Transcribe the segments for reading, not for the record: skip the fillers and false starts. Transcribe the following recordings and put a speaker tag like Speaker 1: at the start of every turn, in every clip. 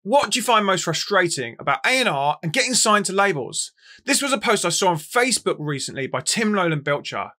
Speaker 1: What do you find most frustrating about A&R and getting signed to labels? This was a post I saw on Facebook recently by Tim Belcher.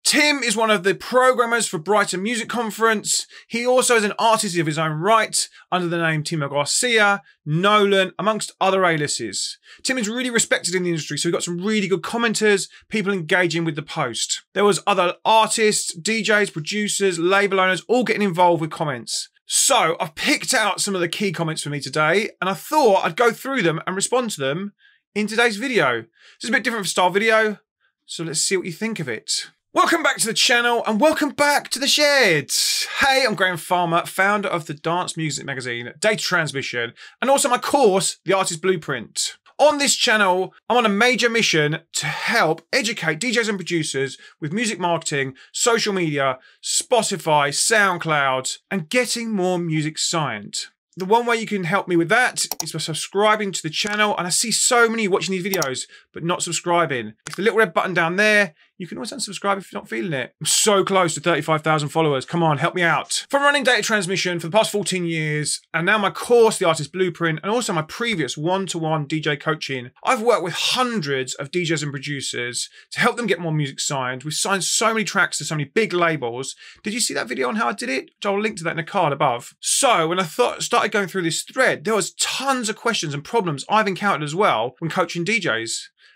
Speaker 1: Tim is one of the programmers for Brighton Music Conference. He also is an artist of his own right under the name Timo Garcia, Nolan, amongst other aliases. Tim is really respected in the industry, so we got some really good commenters, people engaging with the post. There was other artists, DJs, producers, label owners, all getting involved with comments. So I've picked out some of the key comments for me today, and I thought I'd go through them and respond to them in today's video. This is a bit different from style video, so let's see what you think of it. Welcome back to the channel and welcome back to the shed. Hey, I'm Graham Farmer, founder of the dance music magazine, Data Transmission, and also my course, The Artist Blueprint. On this channel, I'm on a major mission to help educate DJs and producers with music marketing, social media, Spotify, SoundCloud, and getting more music signed. The one way you can help me with that is by subscribing to the channel, and I see so many watching these videos but not subscribing. It's the little red button down there. You can always unsubscribe if you're not feeling it. I'm so close to 35,000 followers. Come on, help me out. From running Data Transmission for the past 14 years, and now my course, The Artist Blueprint, and also my previous one-to-one DJ coaching, I've worked with hundreds of DJs and producers to help them get more music signed. We've signed so many tracks to so many big labels. Did you see that video on how I did it? I'll link to that in the card above. So when I started going through this thread, there was tons of questions and problems I've encountered as well when coaching DJs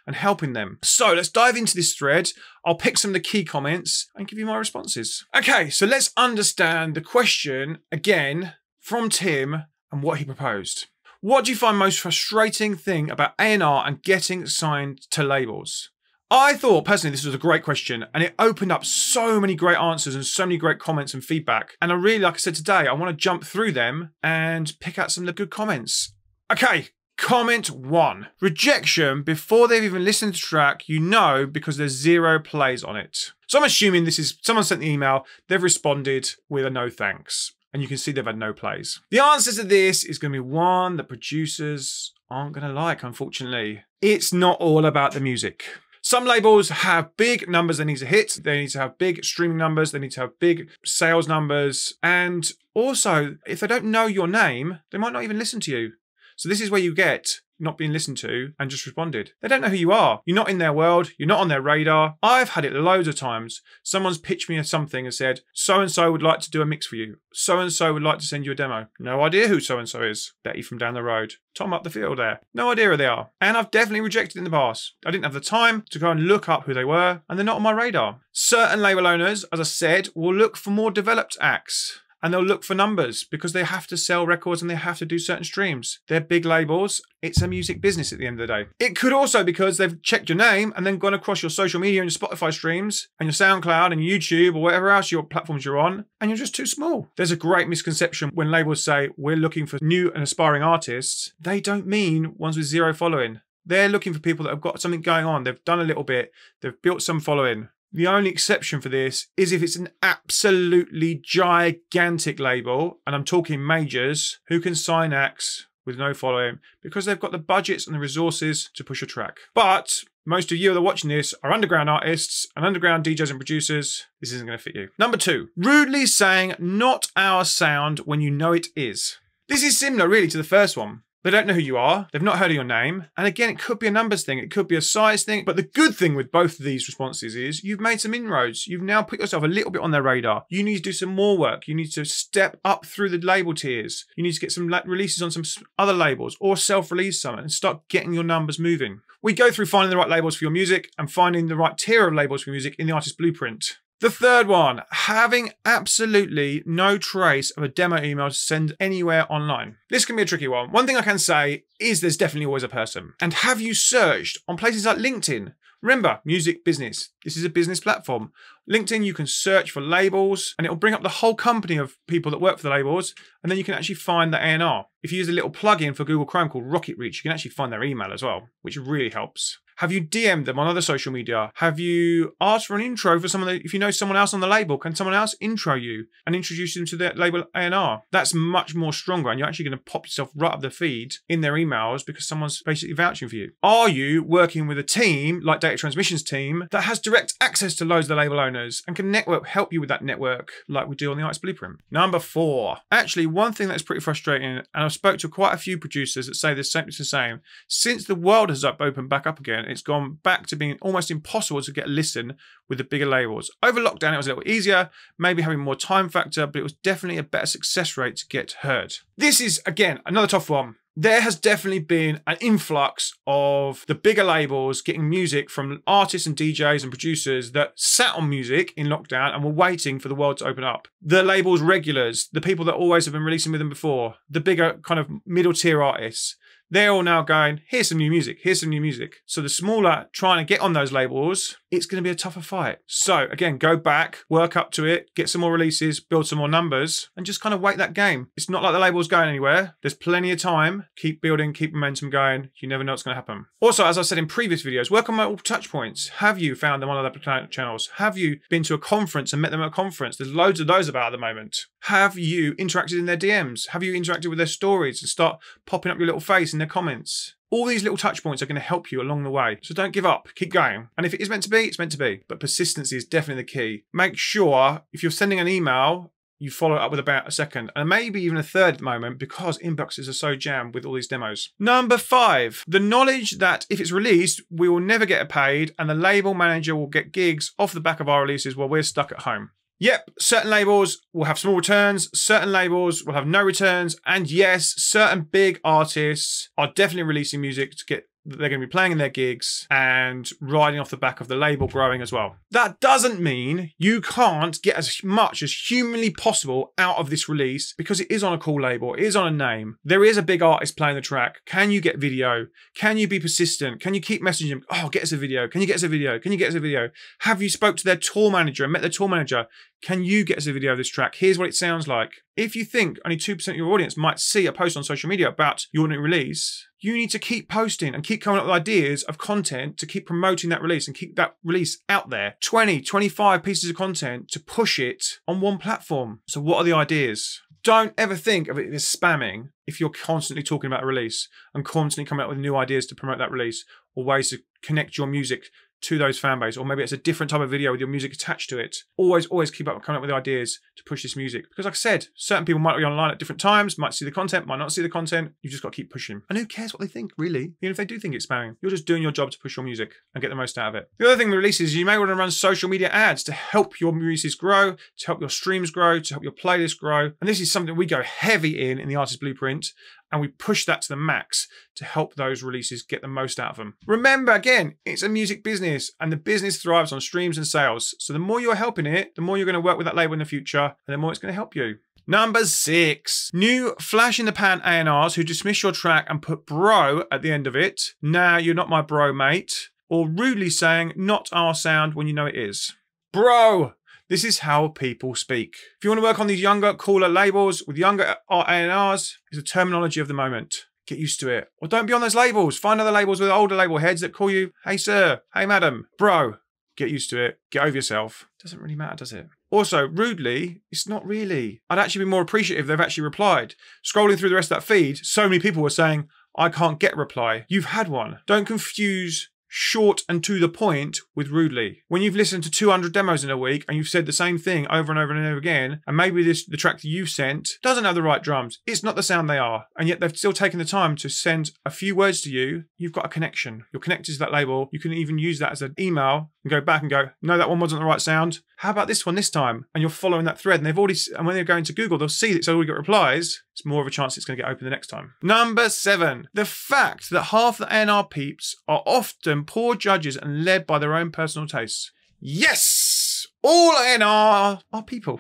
Speaker 1: and helping them. So let's dive into this thread. I'll pick some of the key comments and give you my responses. Okay, so let's understand the question again from Tim and what he proposed. What do you find most frustrating thing about A&R and getting signed to labels? I thought personally this was a great question, and it opened up so many great answers and so many great comments and feedback. And I really, like I said today, I want to jump through them and pick out some of the good comments. Okay. Comment 1. Rejection, before they've even listened to the track, you know, because there's 0 plays on it. So I'm assuming this is, someone sent the email, they've responded with a no thanks. And you can see they've had no plays. The answer to this is going to be one that producers aren't going to like, unfortunately. It's not all about the music. Some labels have big numbers they need to hit. They need to have big streaming numbers. They need to have big sales numbers. And also, if they don't know your name, they might not even listen to you. So this is where you get not being listened to and just responded. They don't know who you are. You're not in their world. You're not on their radar. I've had it loads of times. Someone's pitched me something and said, so-and-so would like to do a mix for you. So-and-so would like to send you a demo. No idea who so-and-so is. Betty from down the road. Tom up the field there. No idea who they are. And I've definitely rejected in the past. I didn't have the time to go and look up who they were, and they're not on my radar. Certain label owners, as I said, will look for more developed acts. And they'll look for numbers because they have to sell records and they have to do certain streams. They're big labels. It's a music business at the end of the day. It could also because they've checked your name and then gone across your social media and your Spotify streams and your SoundCloud and YouTube or whatever else your platforms you're on, and you're just too small. There's a great misconception when labels say we're looking for new and aspiring artists. They don't mean ones with 0 following. They're looking for people that have got something going on. They've done a little bit. They've built some following. The only exception for this is if it's an absolutely gigantic label, and I'm talking majors, who can sign acts with no following because they've got the budgets and the resources to push a track. But most of you that are watching this are underground artists and underground DJs and producers. This isn't going to fit you. Number 2, rudely saying not our sound when you know it is. This is similar really to the first one. They don't know who you are. They've not heard of your name. And again, it could be a numbers thing. It could be a size thing. But the good thing with both of these responses is you've made some inroads. You've now put yourself a little bit on their radar. You need to do some more work. You need to step up through the label tiers. You need to get some releases on some other labels or self-release some and start getting your numbers moving. We go through finding the right labels for your music and finding the right tier of labels for your music in the Artist Blueprint. The third one, having absolutely no trace of a demo email to send anywhere online. This can be a tricky one. One thing I can say is there's definitely always a person. And have you searched on places like LinkedIn? Remember, music business. This is a business platform. LinkedIn, you can search for labels and it'll bring up the whole company of people that work for the labels. And then you can actually find the A&R. If you use a little plugin for Google Chrome called Rocket Reach, you can actually find their email as well, which really helps. Have you DM'd them on other social media? Have you asked for an intro for someone that, if you know someone else on the label, can someone else intro you and introduce them to their label A&R? That's much more stronger, and you're actually going to pop yourself right up the feed in their emails because someone's basically vouching for you. Are you working with a team like Data Transmission's team that has direct access to loads of the label owners and can help you with that network like we do on the Artist Blueprint? Number 4. Actually, one thing that's pretty frustrating, and I've spoke to quite a few producers that say the same. Since the world has opened back up again, it's gone back to being almost impossible to get a listen with the bigger labels. Over lockdown, it was a little easier, maybe having more time factor, but it was definitely a better success rate to get heard. This is, again, another tough one. There has definitely been an influx of the bigger labels getting music from artists and DJs and producers that sat on music in lockdown and were waiting for the world to open up. The labels regulars, the people that always have been releasing with them before, the bigger kind of middle tier artists, they're all now going, here's some new music, here's some new music. So the smaller trying to get on those labels, it's going to be a tougher fight. So again, go back, work up to it, get some more releases, build some more numbers, and just kind of wait that game. It's not like the label's going anywhere. There's plenty of time. Keep building, keep momentum going. You never know what's going to happen. Also, as I said in previous videos, work on multiple touch points. Have you found them on other channels? Have you been to a conference and met them at a conference? There's loads of those about at the moment. Have you interacted in their DMs? Have you interacted with their stories and start popping up your little face in their comments? All these little touch points are going to help you along the way. So don't give up, keep going. And if it is meant to be, it's meant to be. But persistency is definitely the key. Make sure if you're sending an email, you follow it up with about a second and maybe even a third moment because inboxes are so jammed with all these demos. Number 5, the knowledge that if it's released, we will never get paid and the label manager will get gigs off the back of our releases while we're stuck at home. Yep, certain labels will have small returns, certain labels will have no returns, and yes, certain big artists are definitely releasing music to get they're going to be playing in their gigs and riding off the back of the label growing as well. That doesn't mean you can't get as much as humanly possible out of this release because it is on a cool label, it is on a name. There is a big artist playing the track. Can you get video? Can you be persistent? Can you keep messaging them? Oh, get us a video. Can you get us a video? Can you get us a video? Have you spoke to their tour manager and met their tour manager? Can you get us a video of this track? Here's what it sounds like. If you think only 2% of your audience might see a post on social media about your new release, you need to keep posting and keep coming up with ideas of content to keep promoting that release and keep that release out there. 20, 25 pieces of content to push it on one platform. So what are the ideas? Don't ever think of it as spamming if you're constantly talking about a release and constantly coming up with new ideas to promote that release or ways to connect your music to those fan base, or maybe it's a different type of video with your music attached to it. Always keep coming up with ideas to push this music. Because like I said, certain people might be online at different times, might see the content, might not see the content. You've just got to keep pushing. And who cares what they think, really? Even if they do think it's spamming, you're just doing your job to push your music and get the most out of it. The other thing with releases is you may want to run social media ads to help your releases grow, to help your streams grow, to help your playlists grow. And this is something we go heavy in the Artist Blueprint. And we push that to the max to help those releases get the most out of them. Remember, again, it's a music business and the business thrives on streams and sales. So the more you're helping it, the more you're going to work with that label in the future and the more it's going to help you. Number 6, new flash in the pan A&Rs who dismiss your track and put bro at the end of it. Nah, you're not my bro, mate. Or rudely saying, not our sound when you know it is. Bro! This is how people speak. If you want to work on these younger, cooler labels with younger A&Rs, it's the terminology of the moment. Get used to it. Or don't be on those labels. Find other labels with older label heads that call you, hey sir, hey madam, bro. Get used to it. Get over yourself. Doesn't really matter, does it? Also, rudely, it's not really. I'd actually be more appreciative if they've actually replied. Scrolling through the rest of that feed, so many people were saying, I can't get a reply. You've had one. Don't confuse short and to the point with rudely. When you've listened to 200 demos in a week and you've said the same thing over and over and over again, and maybe the track that you've sent doesn't have the right drums, it's not the sound they are, and yet they've still taken the time to send a few words to you, you've got a connection. You're connected to that label. You can even use that as an email and go back and go, no, that one wasn't the right sound. How about this one this time? And you're following that thread, and and when they're going to Google, they'll see that it's already got replies. It's more of a chance it's going to get open the next time. Number 7, the fact that half the A&R peeps are often poor judges and led by their own personal tastes. Yes, all A&R are people.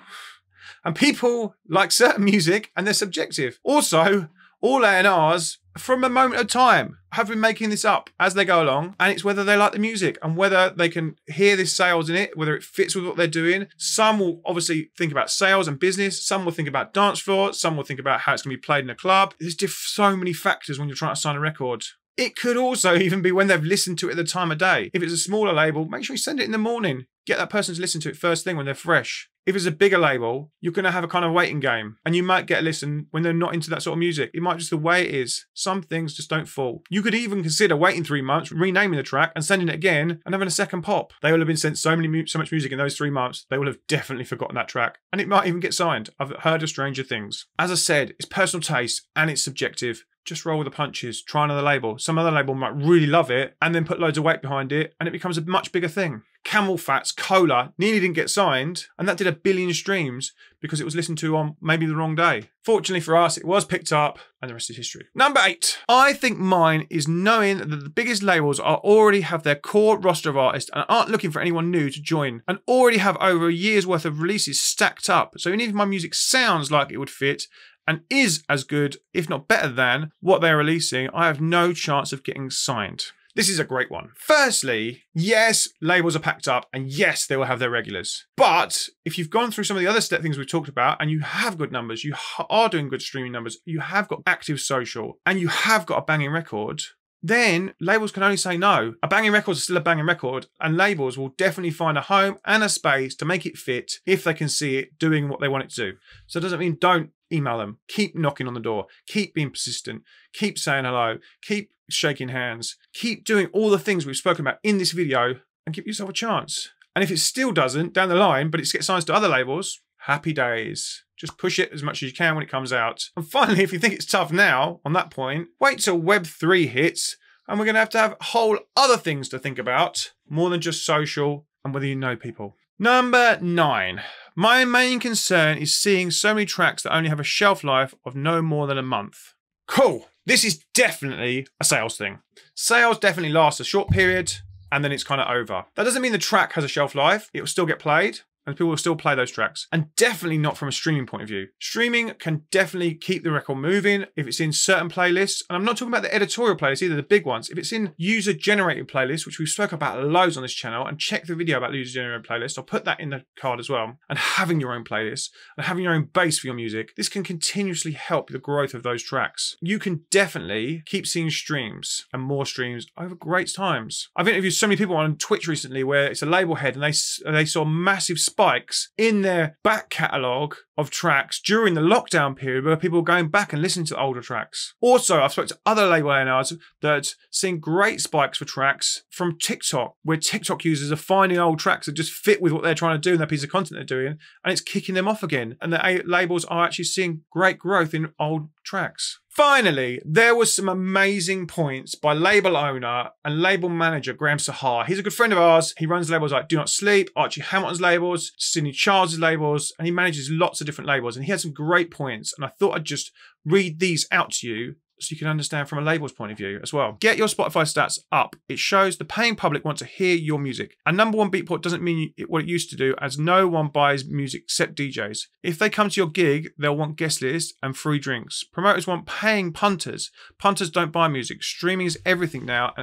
Speaker 1: And people like certain music and they're subjective. Also, all A&Rs from a moment of time have been making this up as they go along, and it's whether they like the music and whether they can hear this sales in it, whether it fits with what they're doing. Some will obviously think about sales and business, some will think about dance floor, some will think about how it's going to be played in a club. There's so many factors when you're trying to sign a record. It could also even be when they've listened to it at the time of day. If it's a smaller label, make sure you send it in the morning. Get that person to listen to it first thing when they're fresh. If it's a bigger label, you're going to have a kind of waiting game, and you might get a listen when they're not into that sort of music. It might just the way it is. Some things just don't fall. You could even consider waiting 3 months, renaming the track and sending it again and having a second pop. They will have been sent so much music in those 3 months, they will have definitely forgotten that track, and it might even get signed. I've heard of stranger things. As I said, it's personal taste and it's subjective. Just roll with the punches, try another label. Some other label might really love it and then put loads of weight behind it and it becomes a much bigger thing. Camel Fat's Cola nearly didn't get signed, and that did 1 billion streams because it was listened to on maybe the wrong day. Fortunately for us, it was picked up, and the rest is history. Number 8. I think mine is knowing that the biggest labels already have their core roster of artists and aren't looking for anyone new to join, and already have over a year's worth of releases stacked up. So even if my music sounds like it would fit, and is as good, if not better than, what they're releasing, I have no chance of getting signed. This is a great one. Firstly, yes, labels are packed up, and yes, they will have their regulars. But if you've gone through some of the other things we've talked about, and you have good numbers, you are doing good streaming numbers, you have got active social, and you have got a banging record, then labels can only say no. A banging record is still a banging record, and labels will definitely find a home and a space to make it fit if they can see it doing what they want it to do. So it doesn't mean don't email them. Keep knocking on the door. Keep being persistent. Keep saying hello. Keep shaking hands. Keep doing all the things we've spoken about in this video and give yourself a chance. And if it still doesn't down the line, but it gets signed to other labels, happy days. Just push it as much as you can when it comes out. And finally, if you think it's tough now on that point, wait till Web3 hits and we're going to have whole other things to think about more than just social and whether you know people. Number 9. My main concern is seeing so many tracks that only have a shelf life of no more than a month. Cool. This is definitely a sales thing. Sales definitely last a short period and then it's kind of over. That doesn't mean the track has a shelf life. It will still get played and people will still play those tracks. And definitely not from a streaming point of view. Streaming can definitely keep the record moving if it's in certain playlists. And I'm not talking about the editorial playlists, either the big ones. If it's in user-generated playlists, which we've spoken about loads on this channel, and check the video about the user-generated playlist, I'll put that in the card as well. And having your own playlist and having your own base for your music, this can continuously help the growth of those tracks. You can definitely keep seeing streams and more streams over great times. I've interviewed so many people on Twitch recently where it's a label head and they saw massive spikes in their back catalogue of tracks during the lockdown period where people were going back and listening to older tracks. Also, I've spoken to other label A&Rs that seen great spikes for tracks from TikTok, where TikTok users are finding old tracks that just fit with what they're trying to do and that piece of content they're doing, and it's kicking them off again. And the labels are actually seeing great growth in old tracks. Finally, there was some amazing points by label owner and label manager Graham Sahar. He's a good friend of ours. He runs labels like Do Not Sleep, Archie Hamilton's labels, Sidney Charles' labels, and he manages lots of different labels. And he had some great points. And I thought I'd just read these out to you so you can understand from a label's point of view as well. Get your Spotify stats up. It shows the paying public want to hear your music. A #1 Beatport doesn't mean what it used to do, as no one buys music except DJs. If they come to your gig, they'll want guest lists and free drinks. Promoters want paying punters. Punters don't buy music. Streaming is everything now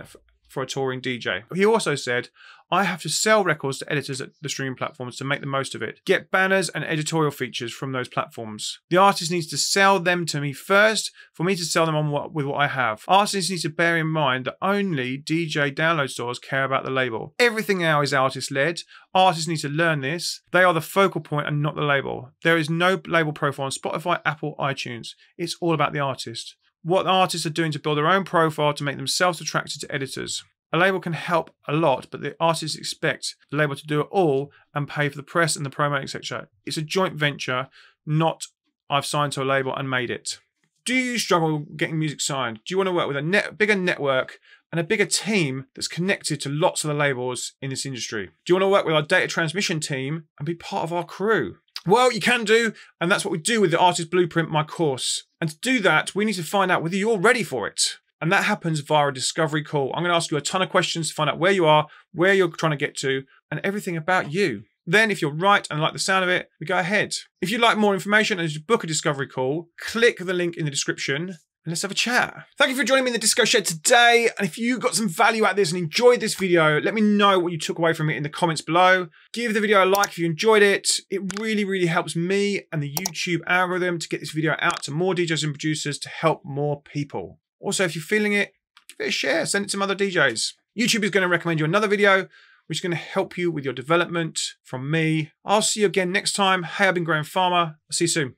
Speaker 1: for a touring DJ. He also said, I have to sell records to editors at the streaming platforms to make the most of it. Get banners and editorial features from those platforms. The artist needs to sell them to me first for me to sell them on with what I have. Artists need to bear in mind that only DJ download stores care about the label. Everything now is artist-led. Artists need to learn this. They are the focal point and not the label. There is no label profile on Spotify, Apple, iTunes. It's all about the artist. What artists are doing to build their own profile to make themselves attractive to editors. A label can help a lot, but the artists expect the label to do it all and pay for the press and the promo, etc. It's a joint venture, not I've signed to a label and made it. Do you struggle getting music signed? Do you want to work with a bigger network and a bigger team that's connected to lots of the labels in this industry? Do you want to work with our data transmission team and be part of our crew? Well, you can do, and that's what we do with the Artist Blueprint, my course. And to do that, we need to find out whether you're ready for it. And that happens via a discovery call. I'm going to ask you a ton of questions to find out where you are, where you're trying to get to, and everything about you. Then if you're right and like the sound of it, we go ahead. If you'd like more information and just book a discovery call, click the link in the description and let's have a chat. Thank you for joining me in the Disco Shed today. And if you got some value out of this and enjoyed this video, let me know what you took away from it in the comments below. Give the video a like if you enjoyed it. It really, really helps me and the YouTube algorithm to get this video out to more DJs and producers to help more people. Also, if you're feeling it, give it a share, send it to some other DJs. YouTube is going to recommend you another video, which is going to help you with your development. From me, I'll see you again next time. Hey, I've been Graham Farmer. I'll see you soon.